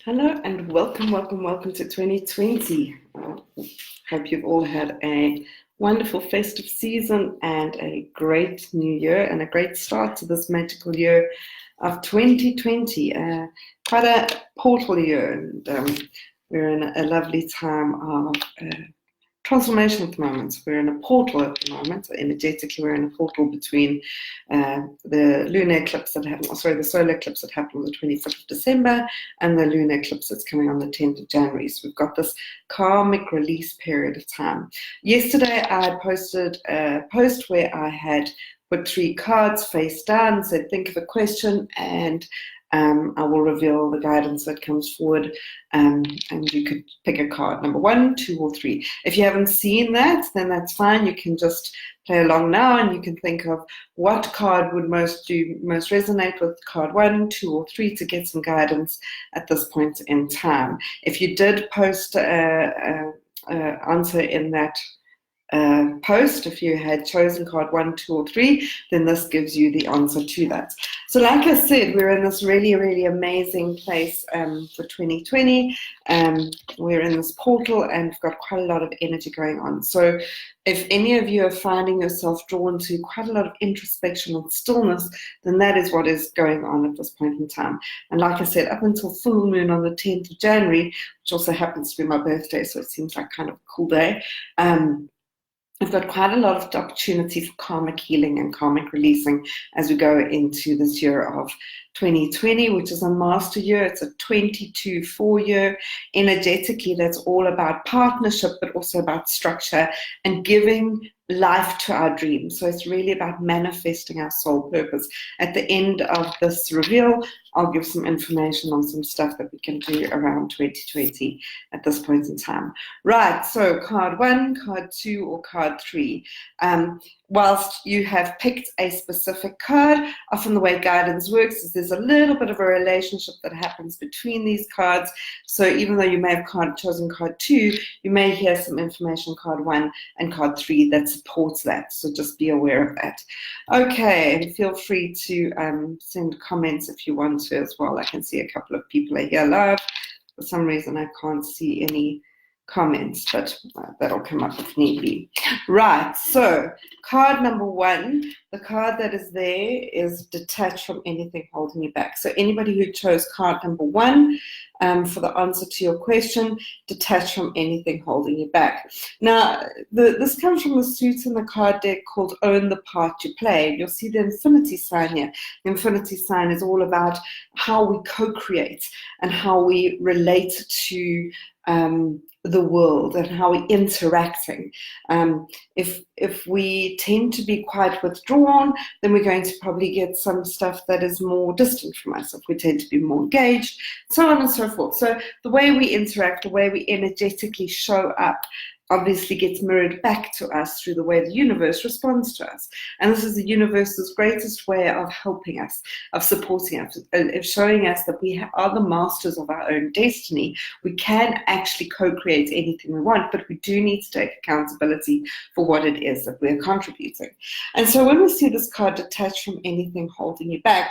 Hello and welcome to 2020. Hope you've all had a wonderful festive season and a great new year and a great start to this magical year of 2020. Quite a portal year, and we're in a lovely time of transformation at the moment. We're in a portal at the moment. So energetically, we're in a portal between the lunar eclipse that happened, the solar eclipse that happened on the 25th of December and the lunar eclipse that's coming on the 10th of January. So we've got this karmic release period of time. Yesterday, I posted a post where I had put 3 cards face down, said, think of a question, and I will reveal the guidance that comes forward, and you could pick a card, number 1, 2, or 3. If you haven't seen that, then that's fine. You can just play along now, and you can think of what card would most resonate with card 1, 2, or 3 to get some guidance at this point in time. If you did post an answer in that post, if you had chosen card 1, 2, or 3, then this gives you the answer to that. So like I said, we're in this really amazing place for 2020. We're in this portal and we've got quite a lot of energy going on. So if any of you are finding yourself drawn to quite a lot of introspection and stillness, then that is what is going on at this point in time. And like I said, up until full moon on the 10th of January, which also happens to be my birthday, so it seems like kind of a cool day, we've got quite a lot of opportunity for karmic healing and karmic releasing as we go into this year of 2020, which is a master year. It's a 22-4 year. Energetically, that's all about partnership, but also about structure and giving life to our dreams. So it's really about manifesting our soul purpose. At the end of this reveal, I'll give some information on some stuff that we can do around 2020 at this point in time. Right, so card 1, card 2, or card 3. Whilst you have picked a specific card, often the way guidance works is there's a little bit of a relationship that happens between these cards. So even though you may have chosen card 2, you may hear some information card 1 and card 3 that supports that. So just be aware of that. Okay, and feel free to send comments if you want to as well. I can see a couple of people are here live. For some reason, I can't see any comments, but that'll come up if need be. Right, so card number 1, the card that is there is detach from anything holding you back. So anybody who chose card number 1 for the answer to your question, detach from anything holding you back. Now, this comes from the suit in the card deck called Own the Part You Play. You'll see the infinity sign here. The infinity sign is all about how we co-create and how we relate to the world and how we're interacting. If we tend to be quite withdrawn, then we're going to probably get some stuff that is more distant from us. If we tend to be more engaged, so on and so forth. So the way we interact, the way we energetically show up, obviously gets mirrored back to us through the way the universe responds to us. And this is the universe's greatest way of helping us, of supporting us, of showing us that we are the masters of our own destiny. We can actually co-create anything we want, but we do need to take accountability for what it is that we're contributing. And so when we see this card, detach from anything holding you back,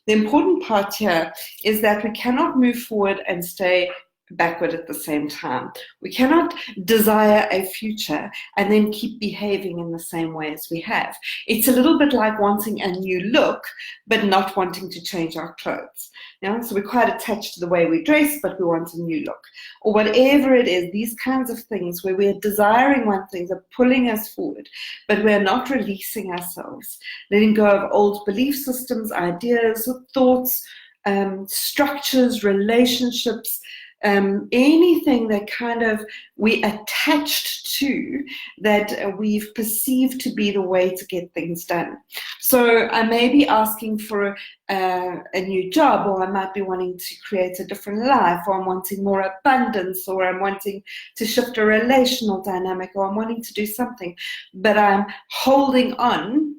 the important part here is that we cannot move forward and stay backward at the same time. We cannot desire a future and then keep behaving in the same way as we have. It's a little bit like wanting a new look, but not wanting to change our clothes. So we're quite attached to the way we dress, but we want a new look. Or whatever it is, these kinds of things where we're desiring one thing are pulling us forward, but we're not releasing ourselves, letting go of old belief systems, ideas, thoughts, structures, relationships, anything that kind of we attached to that we've perceived to be the way to get things done. So I may be asking for a new job, or I might be wanting to create a different life, or I'm wanting more abundance, or I'm wanting to shift a relational dynamic, or I'm wanting to do something, but I'm holding on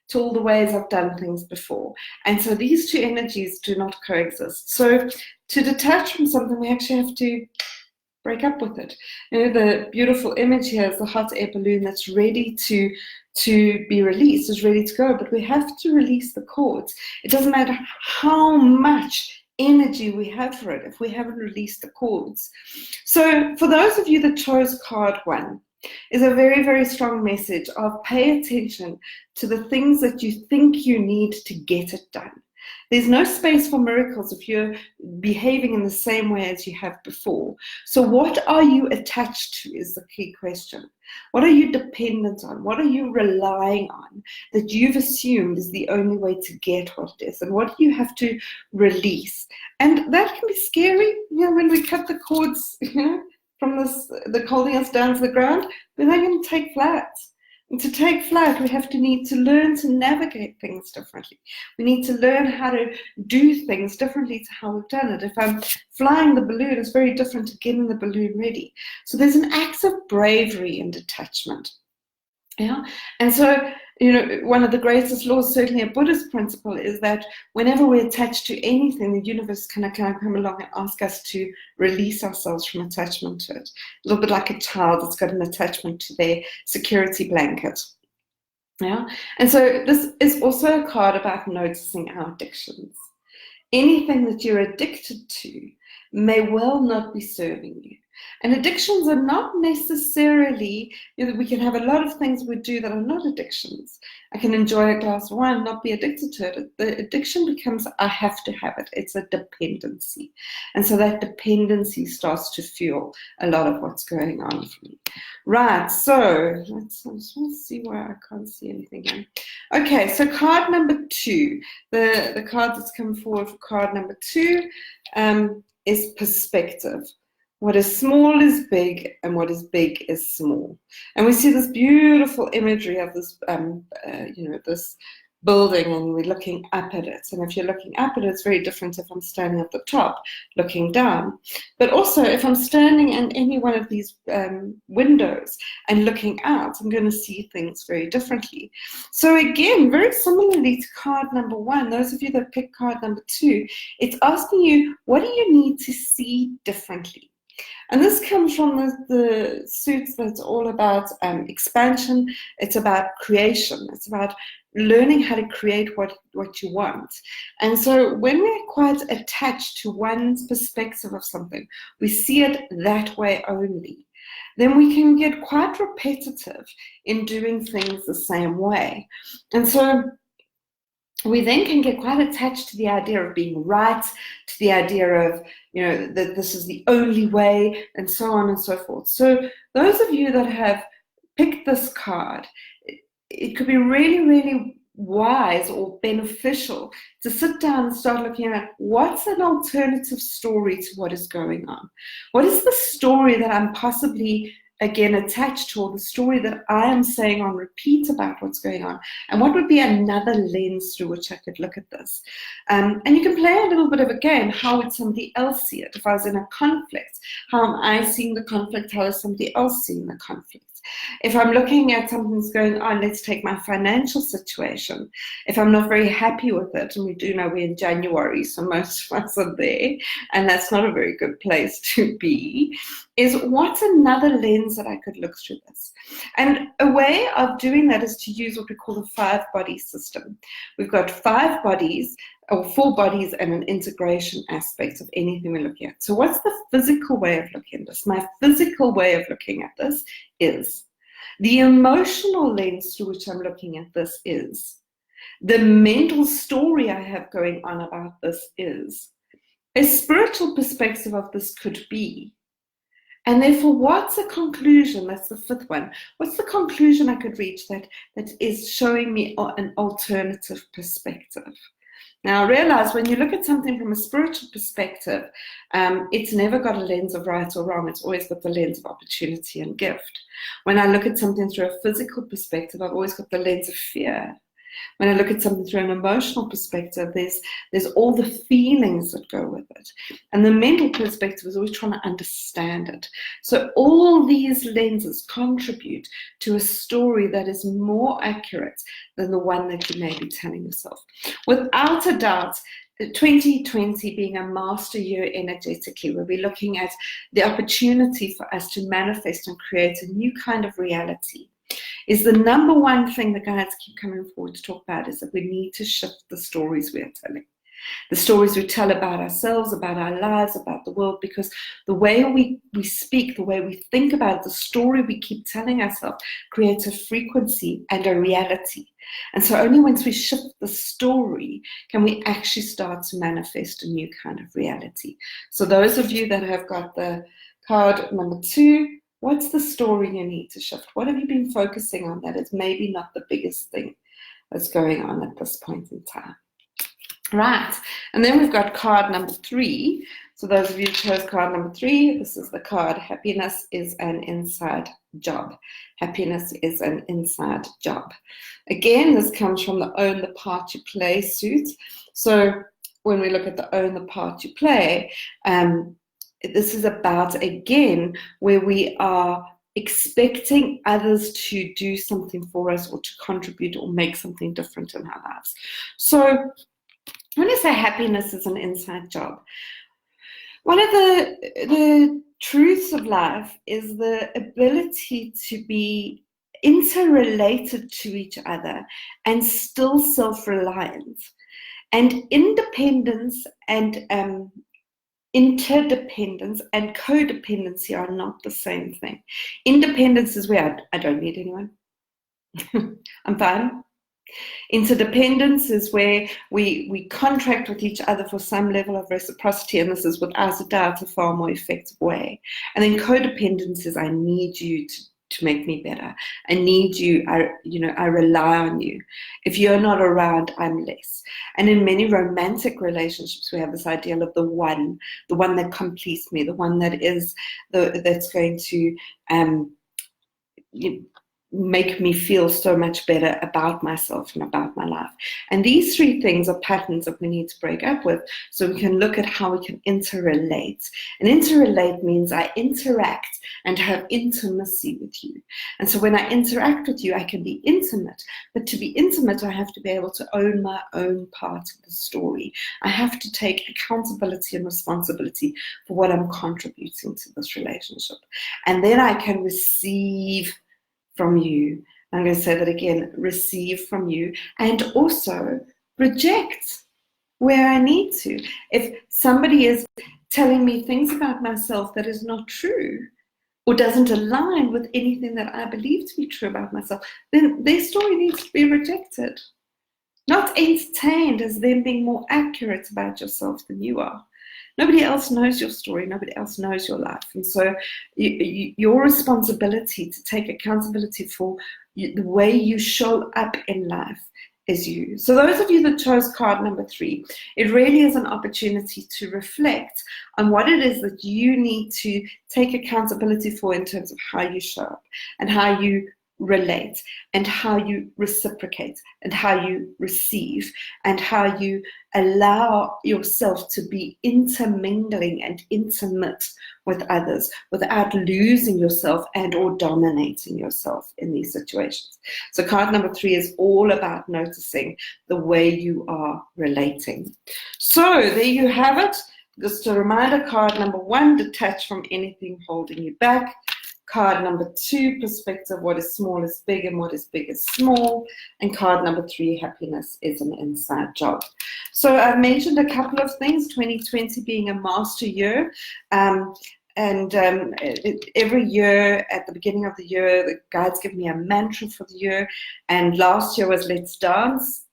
to all the ways I've done things before. And so these two energies do not coexist. So to detach from something, we actually have to break up with it. The beautiful image here is the hot air balloon that's ready to be released, is ready to go, but we have to release the cords. It doesn't matter how much energy we have for it if we haven't released the cords. So for those of you that chose card 1, is a very, very strong message of pay attention to the things that you think you need to get it done. There's no space for miracles if you're behaving in the same way as you have before. So what are you attached to is the key question. What are you dependent on? What are you relying on that you've assumed is the only way to get what it is? And what do you have to release? And that can be scary, when we cut the cords, from the holding us down to the ground, we're not going to take flight. And to take flight, we have to need to learn to navigate things differently. We need to learn how to do things differently to how we've done it. If I'm flying the balloon, it's very different to getting the balloon ready. So there's an act of bravery in detachment. Yeah, and so, one of the greatest laws, certainly a Buddhist principle, is that whenever we're attached to anything, the universe can come along and ask us to release ourselves from attachment to it. A little bit like a child that's got an attachment to their security blanket. Yeah, and so this is also a card about noticing our addictions. Anything that you're addicted to may well not be serving you. And addictions are not necessarily, we can have a lot of things we do that are not addictions. I can enjoy a glass of wine, not be addicted to it. The addiction becomes, I have to have it. It's a dependency. And so that dependency starts to fuel a lot of what's going on for me. Right, so let's see where I can't see anything here. Okay, so card number 2, the card that's come forward for card number 2 is perspective. What is small is big, and what is big is small. And we see this beautiful imagery of this, this building, and we're looking up at it. And if you're looking up at it, it's very different if I'm standing at the top looking down. But also, if I'm standing in any one of these windows and looking out, I'm going to see things very differently. So again, very similarly to card number 1, those of you that picked card number 2, it's asking you, what do you need to see differently? And this comes from the suits that's all about expansion. It's about creation. It's about learning how to create what you want. And so when we're quite attached to one's perspective of something, we see it that way only, then we can get quite repetitive in doing things the same way. And so we then can get quite attached to the idea of being right, to the idea of, that this is the only way, and so on and so forth. So those of you that have picked this card, it could be really, really wise or beneficial to sit down and start looking at what's an alternative story to what is going on. What is the story that I'm possibly again attached to, or the story that I am saying on repeat about what's going on, and what would be another lens through which I could look at this. And you can play a little bit of a game. How would somebody else see it? If I was in a conflict, how am I seeing the conflict? How is somebody else seeing the conflict? If I'm looking at something that's going on, let's take my financial situation. If I'm not very happy with it, and we do know we're in January, so most of us are there, and that's not a very good place to be, is what's another lens that I could look through this? And a way of doing that is to use what we call the 5-body system. We've got 5 bodies, or 4 bodies, and an integration aspect of anything we're looking at. So what's the physical way of looking at this? My physical way of looking at this is the emotional lens through which I'm looking at this is the mental story I have going on about this is a spiritual perspective of this could be. And therefore, what's the conclusion? That's the 5th one. What's the conclusion I could reach that is showing me an alternative perspective? Now, realize when you look at something from a spiritual perspective, it's never got a lens of right or wrong. It's always got the lens of opportunity and gift. When I look at something through a physical perspective, I've always got the lens of fear. When I look at something through an emotional perspective, there's all the feelings that go with it. And the mental perspective is always trying to understand it. So all these lenses contribute to a story that is more accurate than the one that you may be telling yourself. Without a doubt, 2020 being a master year energetically, where we're looking at the opportunity for us to manifest and create a new kind of reality, is the number one thing the guides keep coming forward to talk about, is that we need to shift the stories we are telling. the stories we tell about ourselves, about our lives, about the world, because the way we speak, the way we think about it, the story we keep telling ourselves creates a frequency and a reality. And so only once we shift the story can we actually start to manifest a new kind of reality. So those of you that have got the card number 2, what's the story you need to shift? What have you been focusing on that is maybe not the biggest thing that's going on at this point in time? Right, and then we've got card number 3. So those of you who chose card number 3, this is the card, happiness is an inside job. Happiness is an inside job. Again, this comes from the own the part you play suit. So when we look at the own the part you play, this is about, again, where we are expecting others to do something for us or to contribute or make something different in our lives. So when I say happiness is an inside job, one of the truths of life is the ability to be interrelated to each other and still self-reliant. And independence and interdependence and codependency are not the same thing. Independence is where I don't need anyone. I'm fine. Interdependence is where we contract with each other for some level of reciprocity, and this is without a doubt a far more effective way. And then codependence is I need you to make me better. I need you, I rely on you. If you're not around, I'm less. And in many romantic relationships, we have this ideal of the one that completes me, the one that is that's going to make me feel so much better about myself and about my life. And these 3 things are patterns that we need to break up with so we can look at how we can interrelate. And interrelate means I interact and have intimacy with you. And so when I interact with you, I can be intimate. But to be intimate, I have to be able to own my own part of the story. I have to take accountability and responsibility for what I'm contributing to this relationship. And then I can receive from you. I'm going to say that again, receive from you, and also reject where I need to. If somebody is telling me things about myself that is not true or doesn't align with anything that I believe to be true about myself, then their story needs to be rejected, not entertained as them being more accurate about yourself than you are. Nobody else knows your story. Nobody else knows your life. And so your responsibility to take accountability for the way you show up in life is you. So those of you that chose card number 3, it really is an opportunity to reflect on what it is that you need to take accountability for in terms of how you show up and how you relate and how you reciprocate and how you receive and how you allow yourself to be intermingling and intimate with others without losing yourself and or dominating yourself in these situations. So card number 3 is all about noticing the way you are relating. So there you have it. Just a reminder, card number 1, detach from anything holding you back. Card number 2, perspective, what is small is big and what is big is small. And card number 3, happiness is an inside job. So I've mentioned a couple of things, 2020 being a master year. Every year at the beginning of the year, the guides give me a mantra for the year. And last year was let's dance.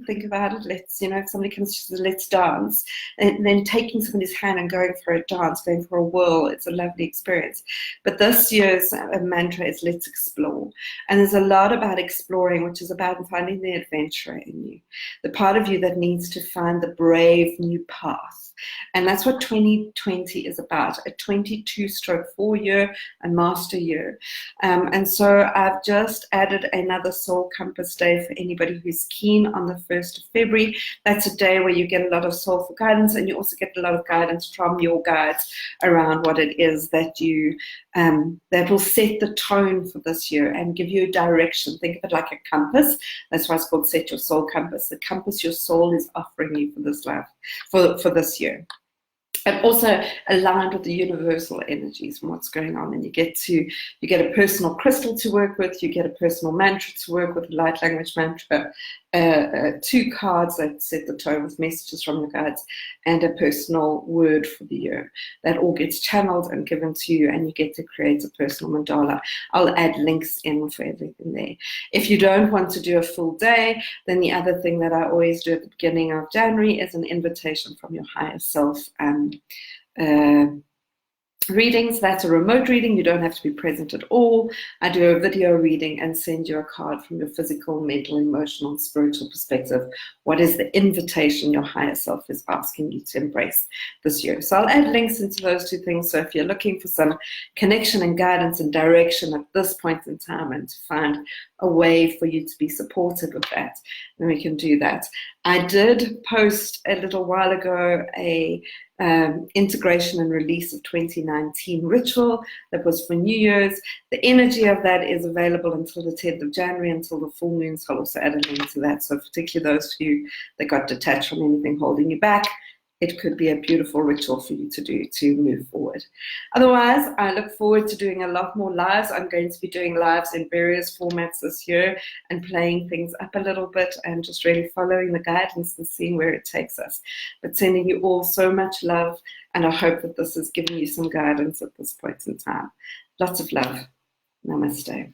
Think about it. Let's, if somebody comes to says, let's dance, and then taking somebody's hand and going for a dance, going for a whirl, it's a lovely experience. But this year's mantra is let's explore. And there's a lot about exploring, which is about finding the adventurer in you, the part of you that needs to find the brave new path. And that's what 2020 is about, a 22/4 year, a master year. And so I've just added another soul compass day for anybody who's keen on the 1st of February. That's a day where you get a lot of soulful guidance, and you also get a lot of guidance from your guides around what it is that you that will set the tone for this year and give you a direction. Think of it like a compass. That's why it's called Set Your Soul Compass, the compass your soul is offering you for this life, for this year. and also aligned with the universal energies and what's going on. And you get a personal crystal to work with, you get a personal mantra to work with, a light language mantra, 2 cards that set the tone with messages from the guides, and a personal word for the year. That all gets channeled and given to you, and you get to create a personal mandala. I'll add links in for everything there. If you don't want to do a full day, then the other thing that I always do at the beginning of January is an invitation from your higher self readings. That's a remote reading. You don't have to be present at all. I do a video reading and send you a card from your physical, mental, emotional, and spiritual perspective. What is the invitation your higher self is asking you to embrace this year? So I'll add links into those 2 things. So if you're looking for some connection and guidance and direction at this point in time, and to find a way for you to be supported with that, then we can do that. I did post a little while ago a integration and release of 2019 ritual that was for New Year's. The energy of that is available until the 10th of January, until the full moon. So I'll also add a link to that. So particularly those of you that got detached from anything holding you back, it could be a beautiful ritual for you to do to move forward. Otherwise, I look forward to doing a lot more lives. I'm going to be doing lives in various formats this year and playing things up a little bit and just really following the guidance and seeing where it takes us. But sending you all so much love, and I hope that this has given you some guidance at this point in time. Lots of love. Namaste.